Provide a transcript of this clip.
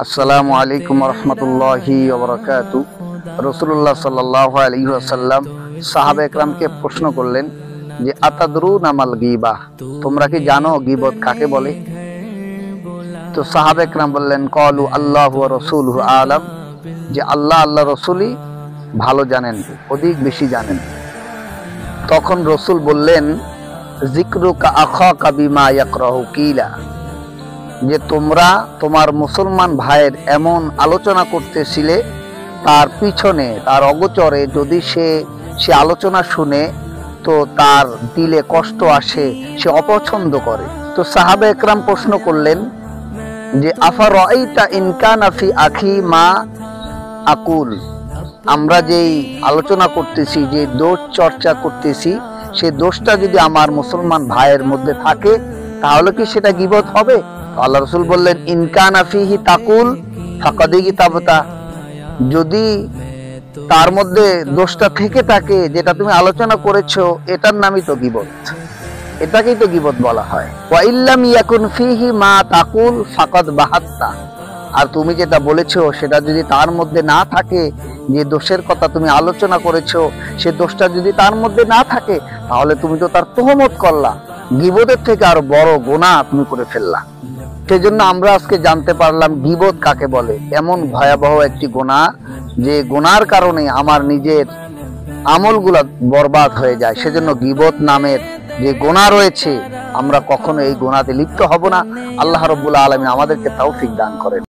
আসসালামু আলাইকুম ওয়া রাহমাতুল্লাহি ওয়া বারাকাতুহু। রাসূলুল্লাহ সাল্লাল্লাহু আলাইহি ওয়াসাল্লাম সাহাবা একরামকে প্রশ্ন করলেন যে আতাদরুনা মাল গীবাহ, তোমরা কি জানো গীবত কাকে বলে? তো সাহাবা একরাম বললেন ক্বালু আল্লাহু ওয়া রাসূলুহু আলাম, যে আল্লাহ আল্লাহ রাসূলই ভালো জানেন, অধিক বেশি জানেন। তখন রাসূল বললেন যিকরুকা আখাকা বিমা ইয়াকরাহু কিলা, যে তোমরা তোমার মুসলমান ভাইয়ের এমন আলোচনা করতেছিলে তার পিছনে, তার অগোচরে যদি সে আলোচনা শুনে তো তার দিলে কষ্ট আসে, সে অপছন্দ করে। তো সাহাবা একরাম প্রশ্ন করলেন যে আফারাইতা ইন কানা ফি আখি মা আকুল, আমরা যেই আলোচনা করতেছি, যে দোষ চর্চা করতেছি, সেই দোষটা যদি আমার মুসলমান ভাইয়ের মধ্যে থাকে তাহলে কি সেটা গীবত হবে? আল্লাহ রাসূল বললেন ইন কানা ফিহি তাকুল ফাকাদ গীতাবতা, যদি তার মধ্যে দোষটা থেকে থাকে যেটা তুমি আলোচনা করেছো, এটার নামই তো গীবত, এটাকেই তো গীবত বলা হয়। ওয়া ইল্লাম ইয়াকুন ফিহি মা তাকুল ফাকাদ বাহাত্তা, আর তুমি যেটা বলেছো সেটা যদি তার মধ্যে না থাকে, যে দোষের কথা তুমি আলোচনা করেছো সে দোষটা যদি তার মধ্যে না থাকে, তাহলে তুমি তো তার তোহমত করলা, গীবতের থেকে আরো বড় গুনাহ তুমি করে ফেললা। সেজন্য আমরা আজকে জানতে পারলাম গীবত কাকে বলে। এমন ভয়াবহ একটি গুনাহ, যে গুনার কারণে আমার নিজের আমলগুলা বরবাদ হয়ে যায়। সেজন্য গীবত নামের যে গুনাহ রয়েছে, আমরা কখনো এই গুনাহতে লিপ্ত হব না। আল্লাহ রাব্বুল আলামিন আমাদেরকে তৌফিক দান করেন।